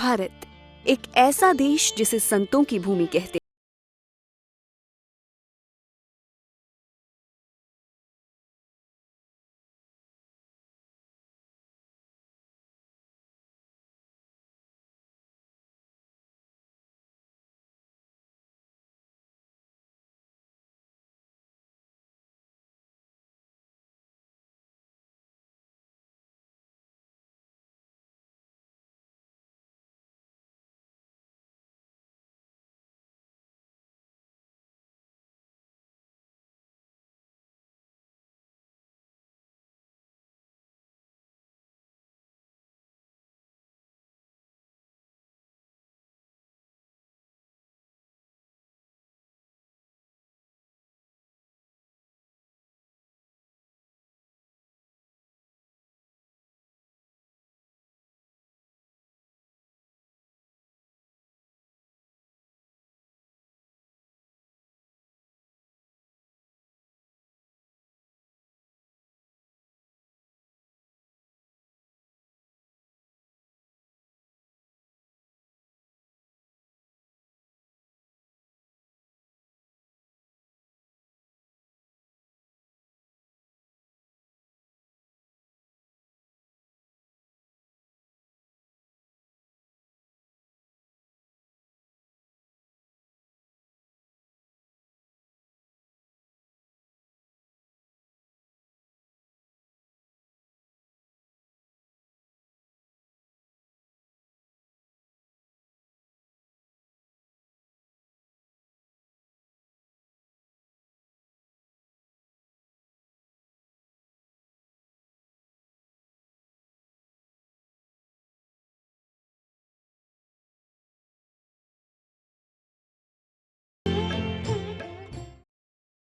भारत एक ऐसा देश जिसे संतों की भूमि कहते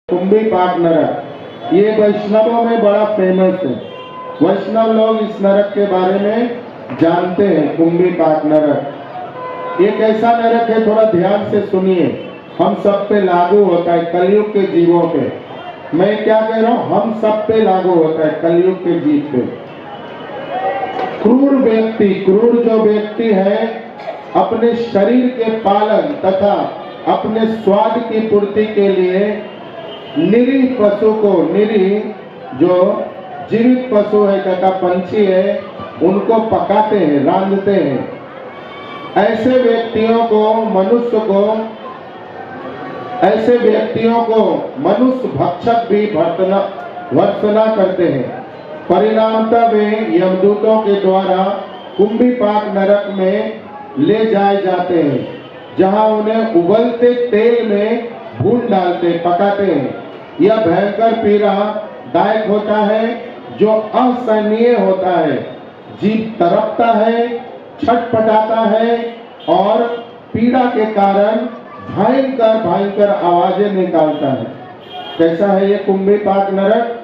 कुंभी पाक नरक ये वैष्णवों में बड़ा फेमस है। वैष्णव लोग इस नरक के बारे में जानते हैं। कुंभी पाक नरक एक ऐसा नरक है, थोड़ा ध्यान से सुनिए, हम सब पे लागू होता है, कलयुग के जीवों पे। मैं क्या कह रहा हूँ, हम सब पे लागू होता है, कलयुग के जीव पे। क्रूर व्यक्ति, क्रूर जो व्यक्ति है, अपने शरीर के पालन तथा अपने स्वाद की पूर्ति के लिए निरीह पशु को, निरीह जो जीवित पशु है तथा पंछी है, उनको पकाते हैं, रांधते हैं। ऐसे व्यक्तियों को मनुष्य भक्षक भी भर्त्सना करते हैं। परिणामतः वे यमदूतों के द्वारा कुंभी पाक नरक में ले जाए जाते हैं, जहां उन्हें उबलते तेल में भून डालते, पकाते हैं। यह भयंकर पीड़ा दायक होता है, जो असहनीय होता है। जीव तड़पता है, छटपटाता है और पीड़ा के कारण भयंकर भयंकर आवाजें निकालता है। कैसा है ये कुंभी पाक नरक?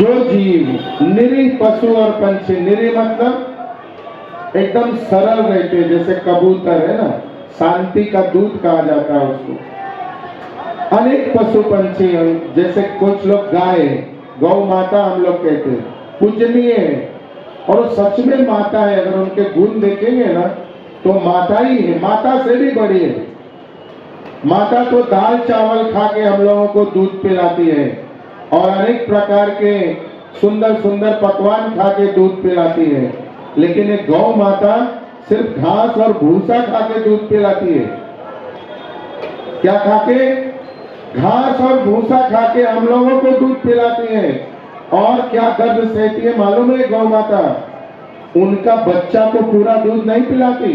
जो जीव निरीह पशु और पंछी, निरीह मतलब एकदम सरल रहते, जैसे कबूतर है ना, शांति का दूत कहा जाता है उसको। अनेक पशु पंछी हैं, जैसे कुछ लोग गाय, गौ माता हम लोग कहते हैं, पूजनीय है और सच में माता है। अगर उनके गुण देखेंगे ना तो माता ही है, माता से भी बड़ी है। माता तो दाल चावल खा के हम लोगों को दूध पिलाती है और अनेक प्रकार के सुंदर सुंदर पकवान खा के दूध पिलाती है, लेकिन एक गौ माता सिर्फ घास और भूसा खा के दूध पिलाती है। क्या खा के? घास और भूसा खा के हम लोगों को दूध पिलाती है। और क्या दर्द सहती है मालूम है गौ माता? उनका बच्चा को पूरा दूध नहीं पिलाती,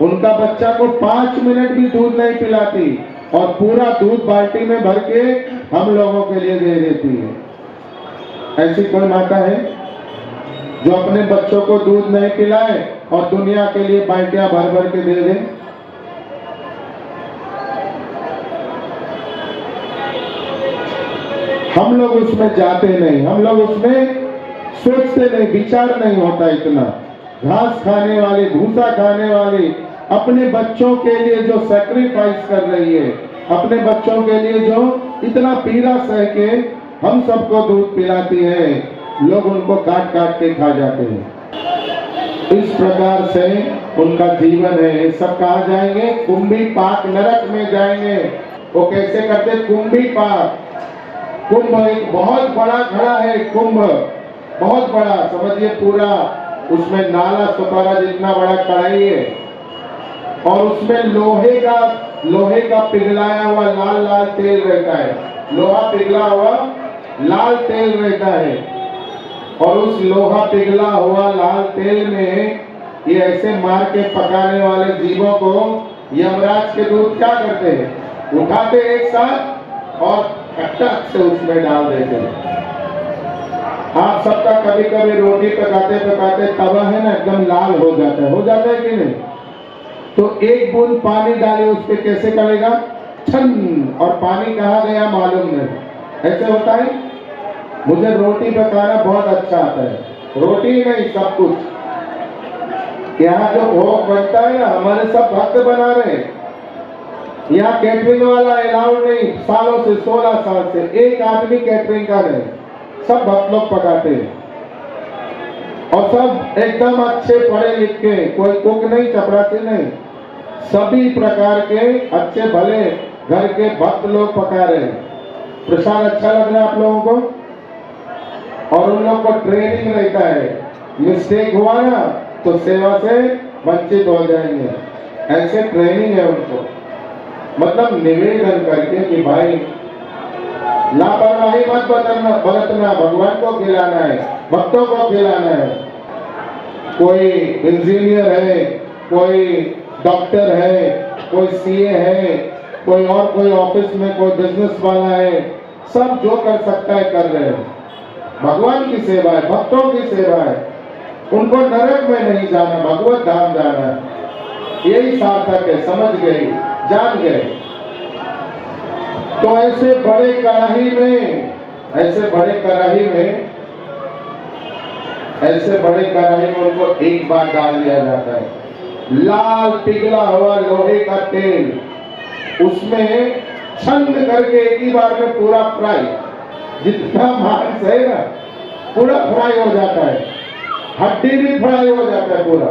उनका बच्चा को 5 मिनट भी दूध नहीं पिलाती और पूरा दूध बाल्टी में भर के हम लोगों के लिए दे देती है। ऐसी कोई माता है जो अपने बच्चों को दूध नहीं पिलाए और दुनिया के लिए बाल्टियां भर भर के दे दे? हम लोग उसमें जाते नहीं, हम लोग उसमें सोचते नहीं, विचार नहीं होता इतना। घास खाने वाली, भूसा खाने वाली, अपने बच्चों के लिए जो सैक्रिफाइस कर रही है, अपने बच्चों के लिए जो इतना पीड़ा सह के हम सबको दूध पिलाती है, लोग उनको काट काट के खा जाते हैं। इस प्रकार से उनका जीवन है। ये सब कहाँ जाएंगे? कुंभी पाक नरक में जाएंगे। वो कैसे करते? कुंभी पाक। कुंभ एक बहुत बड़ा घड़ा है, कुंभ बहुत बड़ा, समझिए पूरा उसमें नाला सुपारा जितना बड़ा कढ़ाई है, और उसमें लोहे का पिघलाया हुआ लाल लाल तेल रहता है। लोहा पिघला हुआ लाल तेल रहता है, और उस लोहा पिघला हुआ लाल तेल में ये ऐसे मार के पकाने वाले जीवों को यमराज के दूत क्या करते हैं? उठाते एक साथ और खटक से उसमें डाल देते हैं। आप सबका कभी कभी रोटी पकाते पकाते तवा है ना एकदम लाल हो जाता है कि नहीं? तो एक बूंद पानी डाले उस पे, कैसे करेगा? छन, और पानी कहाँ गया मालूम नहीं। ऐसे होता है। मुझे रोटी पकाना बहुत अच्छा आता है, रोटी नहीं सब कुछ। यहाँ जो भोग बनता है ना, हमारे सब भक्त बना रहे हैं। यहाँ कैटरिंग वाला अलाउड नहीं, सालों से 16 साल से एक आदमी कैटरिंग का नहीं, सब भक्त लोग पकाते हैं। और सब एकदम अच्छे पढ़े लिखे, कोई कुक नहीं, चपरासी नहीं, सभी प्रकार के अच्छे भले घर के भक्त लोग पका रहे हैं। प्रसाद अच्छा लग रहा है आप लोगों को? और उन लोग को ट्रेनिंग रहता है, मिस्टेक हुआ ना तो सेवा से वंचित हो जाएंगे, ऐसे ट्रेनिंग है उनको। मतलब निवेदन करके कि भाई लापरवाही मत बरतना, भगवान को खिलाना है, भक्तों को खिलाना है। कोई इंजीनियर है, कोई डॉक्टर है, कोई सीए है, कोई और कोई ऑफिस में कोई बिजनेस वाला है, सब जो कर सकता है कर रहे हैं। भगवान की सेवा है, भक्तों की सेवा है। उनको नरक में नहीं जाना, भगवत धाम जाना है। यही सार्थक है। समझ गए, जान गए। तो ऐसे बड़े कढ़ाई में उनको एक बार डाल दिया जाता है लाल पिघला हुआ लोहे का तेल, उसमें छंद करके एक ही बार में पूरा फ्राई, जितना मांस है ना पूरा फ्राई हो जाता है, हड्डी भी फ्राई हो जाता है पूरा।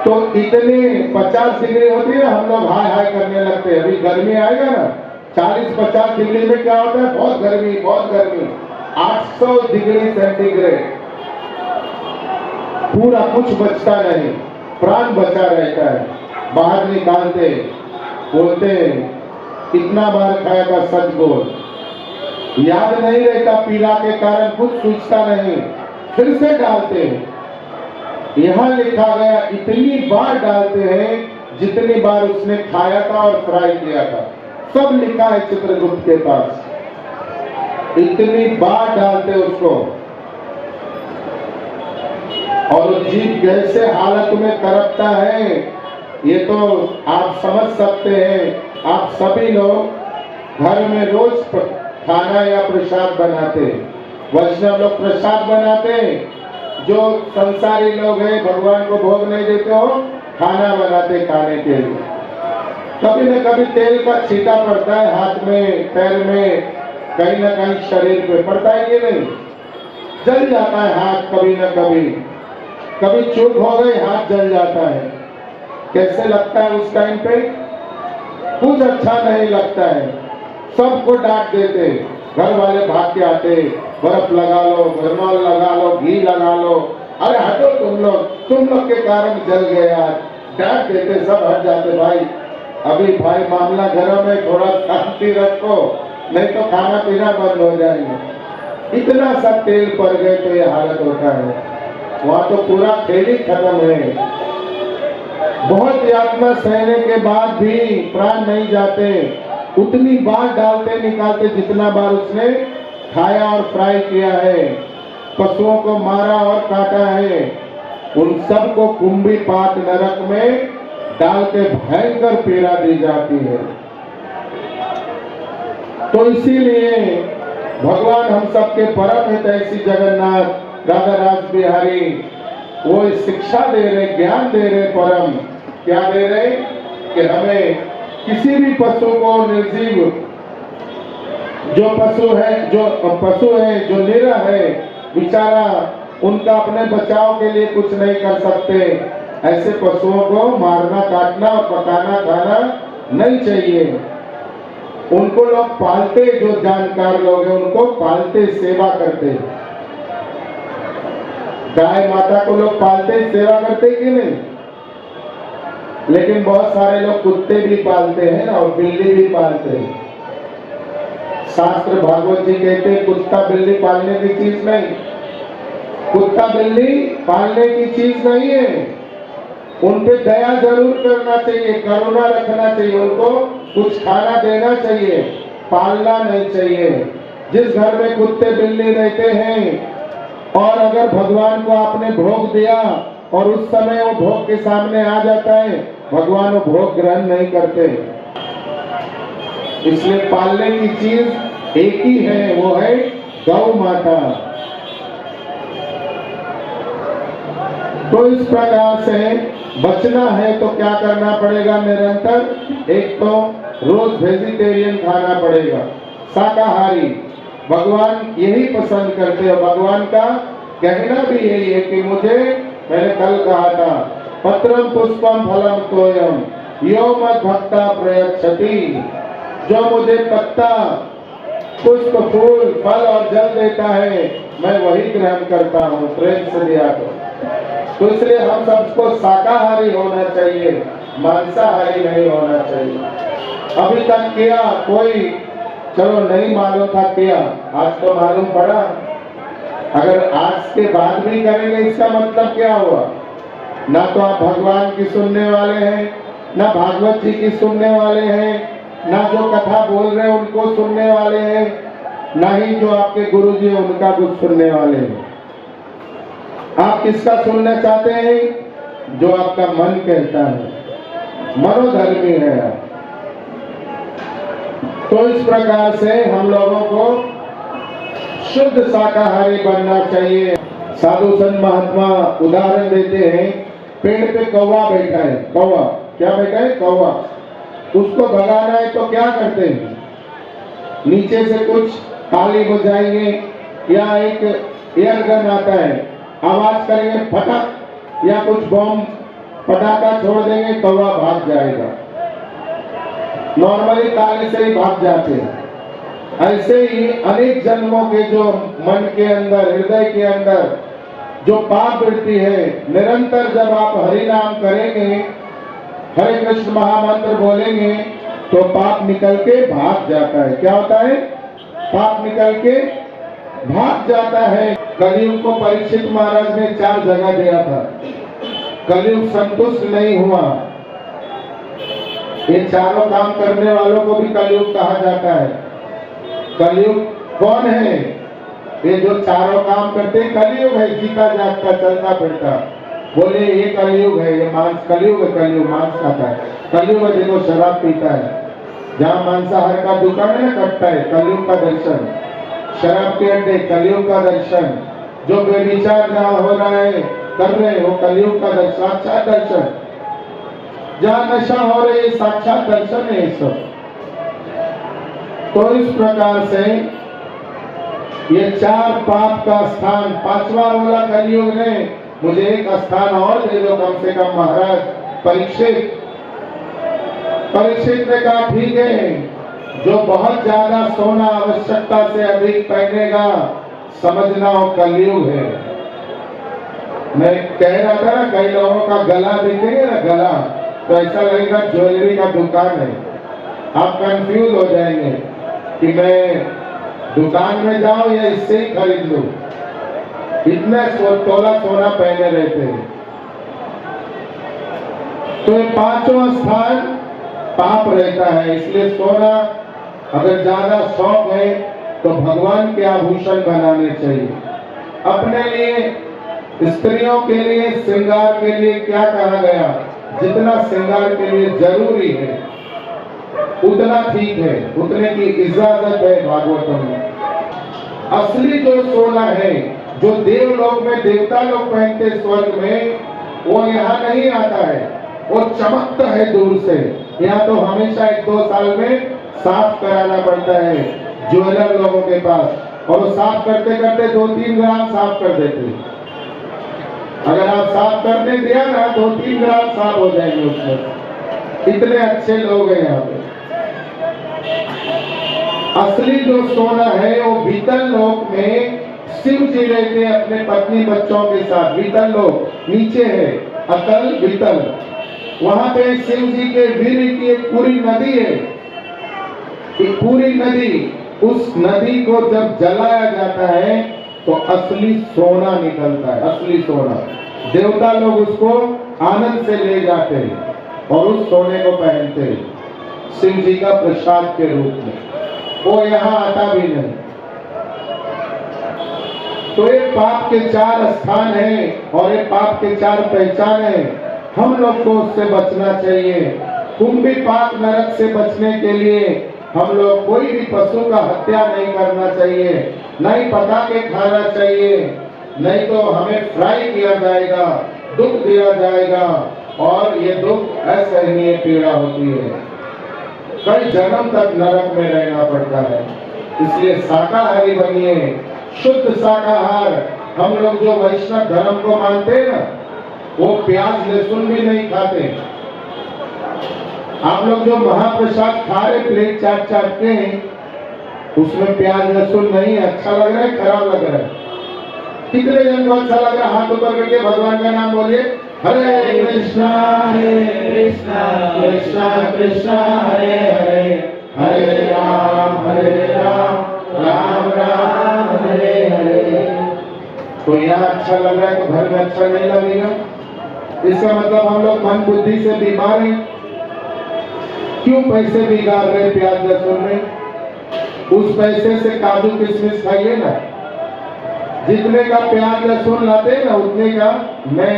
तो इतने 50 डिग्री होती है ना, हम लोग हाय हाय करने लगते हैं। अभी गर्मी आएगा ना, 40-50 डिग्री में क्या होता है? बहुत गर्मी। 800 डिग्री सेंटीग्रेड, पूरा कुछ बचता नहीं, प्राण बचा रहता है। बाहर निकालते, बोलते कितना बार खाया था, सच बोल। याद नहीं रहता, पीला के कारण कुछ सूझता नहीं, फिर से डालते हैं। यहाँ लिखा गया इतनी बार डालते हैं जितनी बार उसने खाया था और फ्राई किया था, सब लिखा है चित्रगुप्त के पास। इतनी बार डालते उसको, और जीव कैसे हालत में तड़पता है ये तो आप समझ सकते हैं। आप सभी लोग घर में रोज खाना या प्रसाद बनाते, वैष्णव लोग प्रसाद बनाते, जो संसारी लोग हैं भगवान को भोग नहीं देते हो, खाना बनाते खाने के लिए। कभी न कभी तेल का छींटा पड़ता है हाथ में, पैर में, कहीं न कहीं शरीर पे पड़ता है कि नहीं? जल जाता है हाथ कभी न कभी चूक हो गई हाथ जल जाता है। कैसे लगता है उस टाइम पे? कुछ अच्छा नहीं लगता है। सबको डांट देते, घर वाले भाग के आते, बर्फ लगा लो, गरमाल लगा लो, घी लगा लो, अरे हटो तुम लोग के कारण जल गया, डांट देते, सब हट जाते। भाई अभी भाई मामला घरों में थोड़ा शांति रखो, नहीं तो खाना पीना बंद हो जाएंगे। इतना सा तेल पड़ गए तो ये हालत होता है। वहाँ तो पूरा खेल ही खत्म है। बहुत यातना सहने के बाद भी प्राण नहीं जाते, उतनी बार डालते निकालते जितना बार उसने खाया और फ्राई किया है, पशुओं को मारा और काटा है, उन सबको कुंभी पाक नरक में डाल के भयंकर पीड़ा दी जाती है। तो इसीलिए भगवान हम सबके परम हितैषी जगन्नाथ राधा राज बिहारी वो शिक्षा दे रहे, ज्ञान दे रहे, परम क्या दे रहे कि हमें किसी भी पशु को, निर्जीव जो पशु है, जो निरा है, बेचारा उनका अपने बचाव के लिए कुछ नहीं कर सकते, ऐसे पशुओं को मारना, काटना और पकाना, खाना नहीं चाहिए। उनको लोग पालते, जो जानकार लोग हैं उनको पालते, सेवा करते। गाय माता को लोग पालते, सेवा करते कि नहीं? लेकिन बहुत सारे लोग कुत्ते भी पालते हैं ना, और बिल्ली भी पालते हैं। शास्त्र भागवत जी कहते हैं कुत्ता बिल्ली पालने की चीज नहीं, कुत्ता बिल्ली पालने की चीज नहीं है। उन पे दया जरूर करना चाहिए, करुणा रखना चाहिए, उनको कुछ खाना देना चाहिए, पालना नहीं चाहिए। जिस घर में कुत्ते बिल्ली रहते हैं और अगर भगवान को आपने भोग दिया और उस समय वो भोग के सामने आ जाता है, भगवान वो भोग ग्रहण नहीं करते। इसलिए पालने की चीज एक ही है, वो है गौ माता। तो इस प्रकार से बचना है तो क्या करना पड़ेगा? निरंतर एक तो रोज वेजिटेरियन खाना पड़ेगा, शाकाहारी। भगवान यही पसंद करते हैं। भगवान का कहना भी यही है कि मुझे, मैंने कल कहा था, पत्रम पुष्पम फलम तोयम यो मद भक्ता प्रयच्छति। जो मुझे पत्ता, पुष्प, फूल, फल और जल देता है, मैं वही ग्रहण करता हूँ, प्रेम से दिया तो इसलिए हम सबको शाकाहारी होना चाहिए, मांसाहारी नहीं होना चाहिए। अभी तक किया कोई, चलो नहीं मालूम था किया, आज तो मालूम पड़ा। अगर आज के बाद भी करेंगे इसका मतलब क्या हुआ? ना तो आप भगवान की सुनने वाले हैं, ना भागवत जी की सुनने वाले हैं, ना जो कथा बोल रहे हैं उनको सुनने वाले हैं, ना ही जो आपके गुरु जी हैं उनका कुछ सुनने वाले हैं। आप किसका सुनना चाहते हैं? जो आपका मन कहता है, मनोधर्मी है आप। तो इस प्रकार से हम लोगों को शुद्ध शाकाहारी बनना चाहिए। साधु संत महात्मा उदाहरण देते हैं, पेड़ पे कौवा बैठा है, कौवा, क्या बैठा है? कौवा। उसको भगाना है तो क्या करते हैं? नीचे से कुछ ताली बजाएंगे या एक एयर गन आता है, आवाज करेंगे फटक, या कुछ बम पटाखा छोड़ देंगे, कौवा भाग जाएगा। नॉर्मली ताले से ही भाग जाते हैं। ऐसे ही अनेक जन्मों के जो मन के अंदर, हृदय के अंदर जो पाप वृत्ति है, निरंतर जब आप हरि नाम करेंगे, हरे कृष्ण महामंत्र बोलेंगे, तो पाप निकल के भाग जाता है। क्या होता है? पाप निकल के भाग जाता है। कलयुग को परीक्षित महाराज ने 4 जगह दिया था, कलयुग संतुष्ट नहीं हुआ। ये चारों काम करने वालों को भी कलयुग कहा जाता है। कलयुग कौन है? ये जो चारों काम करते हैं, कलयुग है, जीता जागता चलता फिरता। बोले ये कलयुग है, ये मांस कलयुग है, कलयुग मांस खाता है। कलयुग है देखो शराब पीता है, जहाँ मांसाहार का दुकान है ना, कटता है, कलयुग का दर्शन। शराब के अड्डे, कलयुग का दर्शन। जो बेविचार जहाँ हो रहा है, कर रहे हैं, वो कलयुग का दर्शन, साक्षात दर्शन। जहाँ नशा हो रही है, साक्षात दर्शन है ये सब। तो इस प्रकार से ये 4 पाप का स्थान, 5वां बोला कलयुग ने, मुझे एक स्थान और दे दो कम से कम महाराज। परीक्षित ने कहा ठीक है, जो बहुत ज्यादा सोना आवश्यकता से अधिक पहनेगा, समझना वो कलयुग है। मैं कह रहा था ना, कई लोगों का गला देखेंगे ना, गला तो ऐसा लगेगा ज्वेलरी का दुकान है। आप कंफ्यूज हो जाएंगे कि मैं दुकान में जाऊं या इससे ही खरीद लूं। इतना तोला सोना पहने रहते हैं। तो 5वां स्थान पाप रहता है। इसलिए सोना अगर ज्यादा शौक है तो भगवान के आभूषण बनाने चाहिए। अपने लिए, स्त्रियों के लिए, श्रृंगार के लिए क्या कहा गया? जितना श्रृंगार के लिए जरूरी है उतना ठीक है, उतने की इजाजत है भागवतम में। असली जो सोना है, जो देवलोक में देवता लोग पहनते स्वर्ग में, वो यहाँ नहीं आता है, वो चमकता है दूर से। यहाँ तो हमेशा 1-2 साल में साफ कराना पड़ता है ज्वेलर लोगों के पास, और वो साफ करते करते 2-3 ग्राम साफ कर देते। अगर आप साफ करने दिया ना 2-3 ग्राम साफ हो जाएंगे उसमें। इतने अच्छे लोग हैं यहाँ पे। असली जो सोना है वो भीतर लोक में शिव जी रहते हैं अपने पत्नी बच्चों के साथ। भीतर लोक नीचे है, अतल भीतर, वहां पे शिव जी के वीर की एक पूरी नदी है। एक पूरी नदी, उस नदी को जब जलाया जाता है तो असली सोना निकलता है, असली सोना। देवता लोग उसको आनंद से ले जाते हैं और उस सोने को पहनते हैं शिव जी का प्रसाद के रूप में। वो यहाँ आता भी नहीं। तो ये पाप के 4 स्थान हैं और ये पाप के 4 पहचान है। हम लोग को उससे बचना चाहिए। कुंभी पाप नरक से बचने के लिए हम लोग कोई भी पशु का हत्या नहीं करना चाहिए, नहीं पका के खाना चाहिए, नहीं तो हमें फ्राई किया जाएगा, दुख दिया जाएगा और ये दुख असहनीय पीड़ा होती है। कई जन्म तक नरक में रहना पड़ता है। इसलिए शाकाहारी बनिए, शुद्ध शाकाहार। हम लोग जो वैष्णव धर्म को मानते हैं ना, वो प्याज लहसुन भी नहीं खाते। आप लोग जो महाप्रसाद खा रहे प्लेट चाट चाट के, उसमें प्याज लहसुन नहीं है। अच्छा लग रहा है, खराब लग रहा है? कितने जन को अच्छा लग रहा है? हाथ ऊपर करके भगवान का नाम बोलिए। हरे कृष्णा कृष्णा कृष्णा हरे हरे, हरे राम राम राम हरे हरे। तो यहाँ अच्छा लग रहा है तो घर में अच्छा नहीं लगेगा। इसका मतलब हम लोग मन बुद्धि से बीमार हैं। क्यों पैसे बिगाड़ रहे प्याज लहसुन में? उस पैसे से काजू किशमिश खाइए ना। जितने का प्याज लहसुन लाते ना उतने का मैं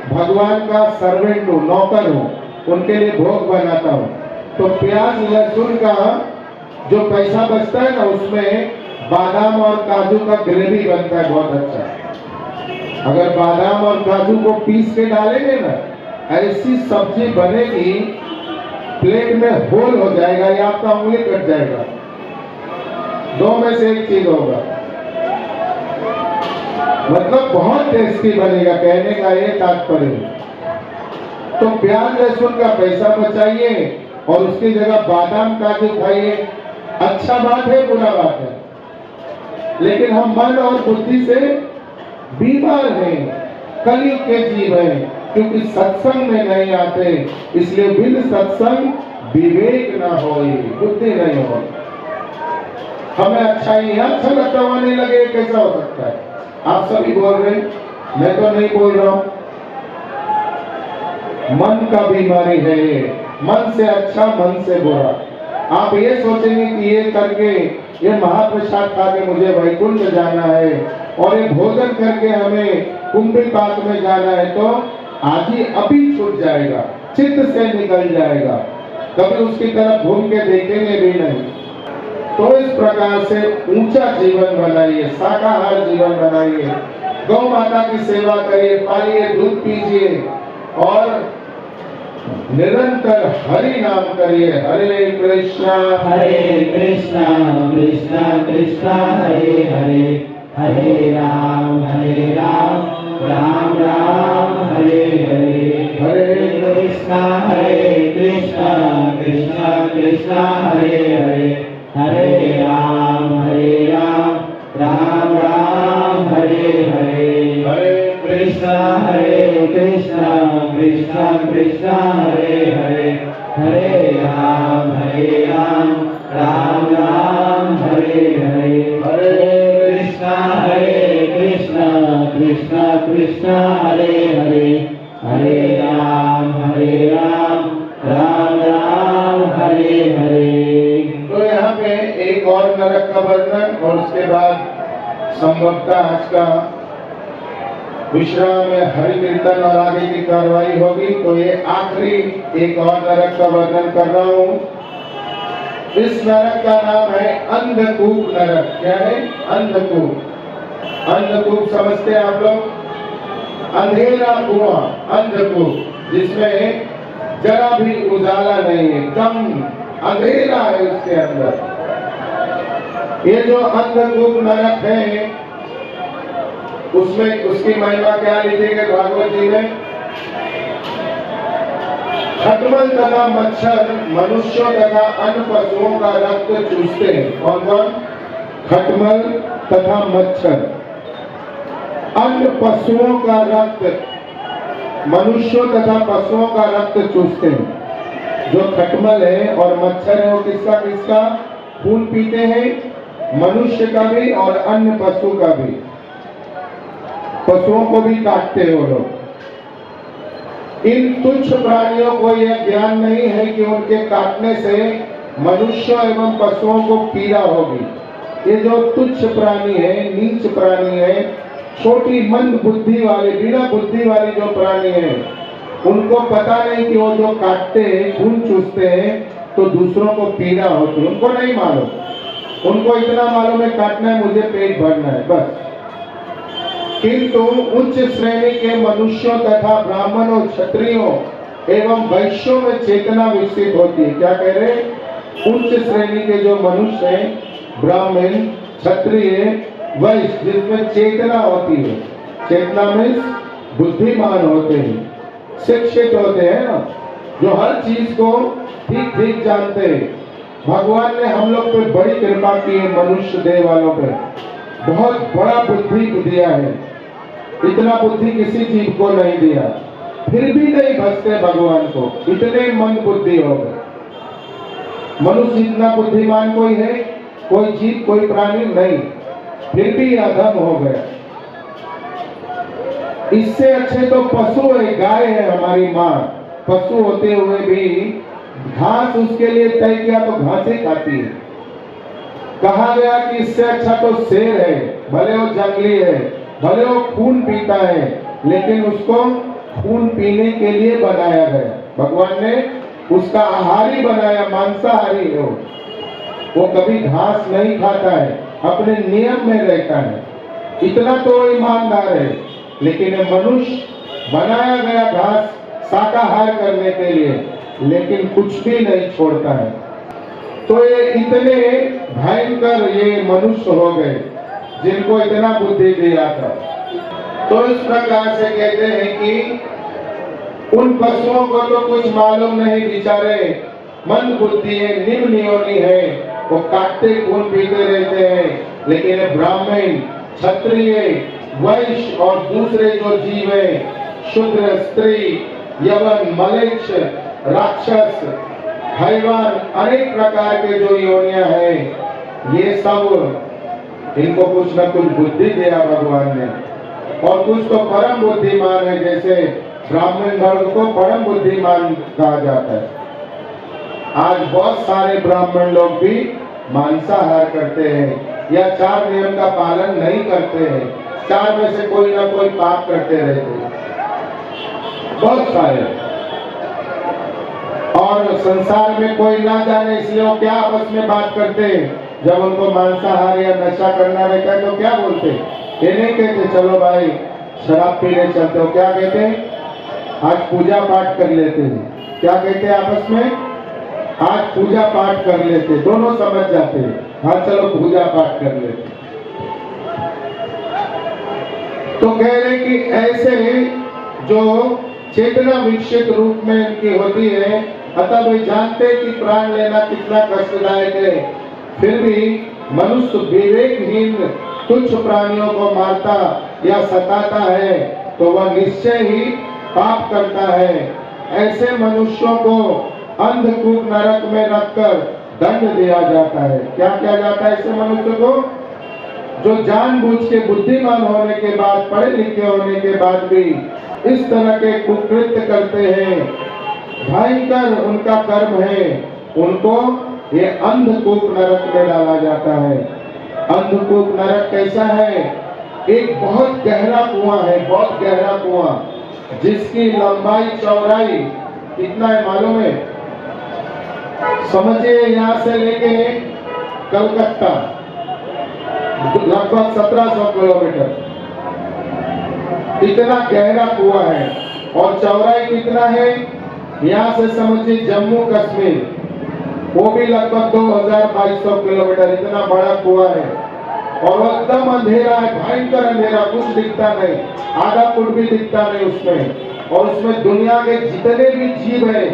भगवान का सर्वेंट हूँ, नौकर हूँ, उनके लिए भोग बनाता हूँ। तो प्याज लहसुन का जो पैसा बचता है ना, उसमें बादाम और काजू का ग्रेवी बनता है बहुत अच्छा। अगर बादाम और काजू को पीस के डालेंगे ना, ऐसी सब्जी बनेगी, प्लेट में होल हो जाएगा या आपका उंगली कट जाएगा। 2 में से एक चीज होगा। मतलब बहुत टेस्टी बनेगा, कहने का ये तात्पर्य। तो प्याज लहसुन का पैसा बचाइए और उसकी जगह बादाम काजू खाइए। अच्छा बात है, बुरा बात है, लेकिन हम मन और बुद्धि से बीमार हैं, कलयुग के जीव हैं, क्योंकि सत्संग में नहीं आते। इसलिए बिन सत्संग विवेक ना हो, बुद्धि नहीं हो। हमें अच्छा ही अच्छा लगता हुआ नहीं लगे, कैसा हो सकता है? आप सभी बोल रहे हैं, मैं तो नहीं बोल रहा हूं। मन का बीमारी है ये, मन से अच्छा मन से बुरा। आप ये सोचेंगे कि ये करके, ये महाप्रसाद खा के मुझे वैकुंठ जाना है और ये भोजन करके हमें कुंभी पाक में जाना है, तो आज ही अभी छूट जाएगा, चित्त से निकल जाएगा, कभी उसकी तरफ घूम के देखेंगे भी नहीं। तो इस प्रकार से ऊंचा जीवन बनाइए, शाकाहार जीवन बनाइए, गौ माता की सेवा करिए, पालिए, दूध पीजिए और निरंतर हरि नाम करिए। हरे कृष्णा कृष्णा कृष्णा हरे हरे, हरे राम राम राम हरे हरे, हरे कृष्णा कृष्णा कृष्णा हरे हरे, हरे राम राम राम हरे हरे, हरे कृष्णा कृष्णा कृष्णा हरे हरे, हरे राम राम राम हरे हरे, हरे कृष्णा कृष्णा कृष्णा हरे हरे, हरे राम राम राम हरे हरे। तो यहाँ पे एक और नरक का वर्णन और उसके बाद संभवतः आज का विश्राम में हरि कीर्तन और आगे की कार्रवाई होगी। तो ये आखिरी एक और नरक का वर्णन कर रहा हूँ। इस नरक का नाम है अंधकूप नरक। क्या है? अंधकूप। अंधकूप समझते हैं आप लोग? अंधेरा कुआं, अंधकूप, जिसमें जरा भी उजाला नहीं है, कम अंधेरा है उसके अंदर। ये जो अंधकूप नरक है, उसमें उसकी महिमा क्या लिखी गई भागवत जी में? खटमल तथा मच्छर मनुष्यों तथा अन्य पशुओं का रक्त चूसते हैं। कौन कौन? खटमल तथा मच्छर अन्य पशुओं का रक्त, मनुष्यों तथा पशुओं का रक्त चूसते हैं। जो खटमल है और मच्छर है वो किसका किसका खून पीते हैं? मनुष्य का भी और अन्य पशु का भी। पशुओं को भी काटते हैं वो लोग। इन तुच्छ प्राणियों को यह ज्ञान नहीं है कि उनके काटने से मनुष्यों एवं पशुओं को पीड़ा होगी। ये जो तुच्छ प्राणी है, नीच प्राणी है, छोटी मंद बुद्धि वाले, बिना बुद्धि वाली जो प्राणी है, उनको पता नहीं कि वो जो काटते हैं, खून चूसते हैं तो दूसरों को पीड़ा होती है। उनको नहीं मालूम। उनको इतना मालूम है काटना है, मुझे पेट भरना है, बस। किंतु उच्च श्रेणी के मनुष्यों तथा ब्राह्मणों, क्षत्रियों एवं वैश्यों में चेतना विकसित होती है। क्या कह रहे? उच्च श्रेणी के जो मनुष्य हैं, ब्राह्मण, क्षत्रिय, वैश्य, जिसमें चेतना होती है। चेतना में बुद्धिमान होते हैं, शिक्षित होते हैं ना, जो हर चीज को ठीक ठीक जानते हैं। भगवान ने हम लोग पे बड़ी कृपा की है, मनुष्य देह वालों पे बहुत बड़ा बुद्धि दिया है। इतना बुद्धि किसी जीव को नहीं दिया, फिर भी नहीं भजते भगवान को। इतने मंद बुद्धि हो गए। मनुष्य इतना बुद्धिमान कोई है? कोई जीव, कोई प्राणी नहीं, फिर भी अधम हो गया। इससे अच्छे तो पशु है, गाय है हमारी माँ। पशु होते हुए भी घास उसके लिए तय किया तो घास ही खाती है। कहा गया कि इससे अच्छा तो शेर है, भले वो जंगली है, भले वो खून पीता है, लेकिन उसको खून पीने के लिए बनाया गया। भगवान ने उसका आहारी बनाया, मांसाहारी है वो कभी घास नहीं खाता है, अपने नियम में रहता है। इतना तो ईमानदार है। लेकिन मनुष्य बनाया गया घास शाकाहार करने के लिए, लेकिन कुछ भी नहीं छोड़ता है। तो ये इतने भयंकर ये मनुष्य हो गए जिनको इतना बुद्धि दिया था। तो इस प्रकार से कहते हैं कि उन पशुओं को तो कुछ मालूम नहीं, बेचारे मंद बुद्धि है, निम्न योनि है, वो काटते खून पीते रहते हैं। लेकिन ब्राह्मण, क्षत्रिय, वैश्य और दूसरे जो जीव है, शूद्र, स्त्री, यवन, मलेच्छ, राक्षस, हैवान, अनेक प्रकार के जो योनियां हैं, ये सब इनको कुछ न कुछ बुद्धि दिया भगवान ने। और कुछ तो परम बुद्धिमान है, जैसे ब्राह्मण वर्ग को परम बुद्धिमान कहा जाता है। आज बहुत सारे ब्राह्मण लोग भी मांसाहार करते हैं या 4 नियम का पालन नहीं करते हैं। 4 में से कोई ना कोई पाप करते रहते हैं, बहुत सारे। और संसार में कोई ना जाने, इसलिए वो क्या आपस में बात करते हैं। जब उनको मांसाहार या नशा करना रहता है तो क्या बोलते हैं? ये नहीं कहते चलो भाई शराब पीने चलते हो, क्या कहते हैं? आज पूजा पाठ कर लेते हैं। क्या कहते हैं आपस में? आज पूजा पाठ कर लेते। दोनों समझ जाते हैं, हाँ चलो पूजा पाठ कर लेते। तो कह रहे कि ऐसे जो चेतना विकसित रूप में इनकी होती है, अतः वे जानते कि प्राण लेना कितना कष्टदायक है, फिर भी मनुष्य विवेकहीन तुच्छ प्राणियों को मारता या सताता है तो वह निश्चय ही पाप करता है। ऐसे मनुष्यों को अंधकूप नरक में रखकर दंड दिया जाता है। क्या किया जाता है ऐसे मनुष्य को? जो जानबूझ के बुद्धिमान होने के बाद, पढ़े लिखे होने के बाद भी इस तरह के कुकृत्य करते हैं, भयंकर उनका कर्म है, उनको ये अंधकूप नरक में डाला जाता है। अंधकूप नरक कैसा है? एक बहुत गहरा कुआं है, बहुत गहरा कुआं, जिसकी लंबाई चौड़ाई कितना है मालूम है? समझिए यहाँ से लेके कलकत्ता लगभग 1700 किलोमीटर इतना गहरा कुआं है। और चौड़ाई कितना है? यहाँ से समझिए जम्मू कश्मीर, वो भी लगभग 2200 किलोमीटर, इतना बड़ा कुआं है। और वो एकदम अंधेरा है, भयंकर अंधेरा, कुछ दिखता नहीं, आधा फुट भी दिखता नहीं उसमें। और उसमें दुनिया के जितने भी जीव है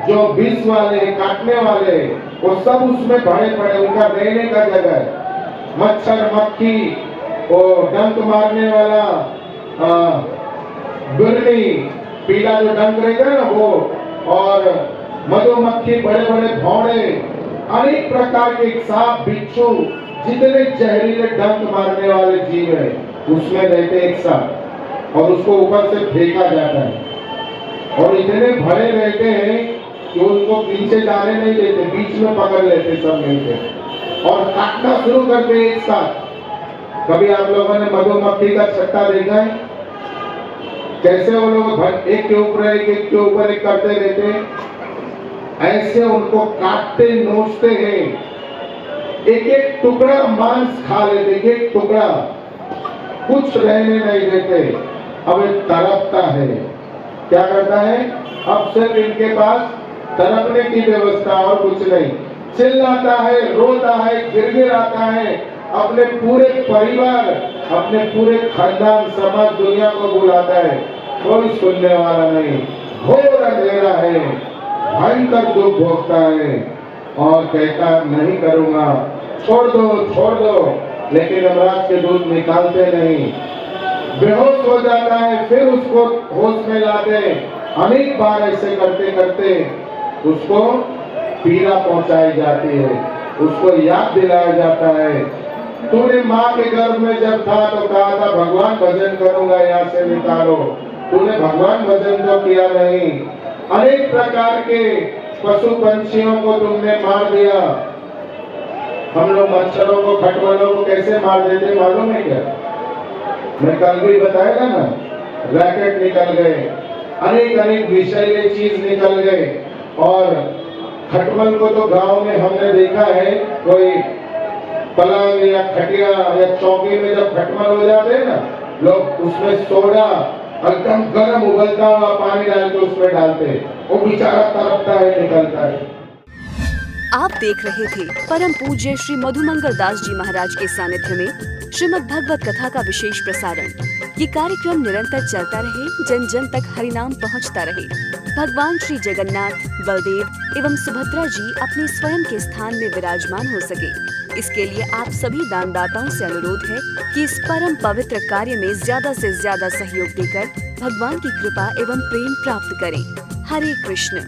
जो विष वाले काटने वाले, वो सब उसमें भरे पड़े, उनका रहने का जगह है। मच्छर मक्खी, वो डंक मारने वाला बिरनी, पीला जो डंक रहेगा ना वो, और मधुमक्खी, बड़े बड़े भौड़े, अनेक प्रकार के सांप बिच्छू, जितने जहरीले डंक मारने वाले जीव है उसमें रहते एक साथ, और उसको ऊपर से फेंका जाता है। और इतने भरे रहते हैं कि उनको नीचे जाने नहीं देते, बीच में पकड़ लेते सब मिलकर और काटना शुरू करते एक साथ। कभी आप लोगों ने मधुमक्खी का छत्ता देखा है? कैसे वो लोग एक के ऊपर एक करते रहते हैं, ऐसे उनको काटते नोचते हैं, एक एक टुकड़ा मांस खा लेते, एक एक टुकड़ा, कुछ रहने नहीं देते। अब एक तड़पता है, क्या करता है? अब सिर्फ इनके पास तड़पने की व्यवस्था और कुछ नहीं। चिल्लाता है, रोता है, गिड़गिड़ाता है, अपने पूरे परिवार, अपने पूरे खानदान, समाज, दुनिया को बुलाता है, कोई सुनने वाला नहीं। घोर अंधेरा है, भयंकर दुख भोगता है और कहता नहीं करूंगा, छोड़ दो छोड़ दो, लेकिन यमराज के दूत निकालते नहीं। बेहोश हो जाता है, फिर उसको होश में लाते, अनेक बार ऐसे करते करते उसको पीड़ा पहुंचाई जाती है, उसको याद दिलाया जाता है, तूने माँ के गर्भ में जब था तो कहा था भगवान भजन करूंगा, यहाँ से निकालो, तूने भगवान भजन तो किया नहीं। अनेक प्रकार के पशु पंछियों को तुमने मार दिया। हम लोग मच्छरों को, खटमलों को कैसे मार देते मालूम है क्या? मैं कल भी बताया ना, रैकेट निकल गए, अनेक अनेक विषैले चीज निकल गए। और खटमल को तो गांव में हमने देखा है, कोई पलंग या खटिया या चौकी में जब खटमल हो जाते हैं ना, लोग उसमें सोडा, एकदम गर्म उबलता हुआ पानी डाल के उसमें डालते हैं, वो बेचारा तड़पता है, निकलता है। आप देख रहे थे परम पूज्य श्री मधुमंगल दास जी महाराज के सानिध्य में श्रीमद् भगवत कथा का विशेष प्रसारण। ये कार्यक्रम निरंतर चलता रहे, जन जन तक हरिनाम पहुंचता रहे। भगवान श्री जगन्नाथ, बलदेव एवं सुभद्रा जी अपने स्वयं के स्थान में विराजमान हो सके, इसके लिए आप सभी दानदाताओं से अनुरोध है कि इस परम पवित्र कार्य में ज्यादा से ज्यादा सहयोग देकर भगवान की कृपा एवं प्रेम प्राप्त करें। हरे कृष्ण।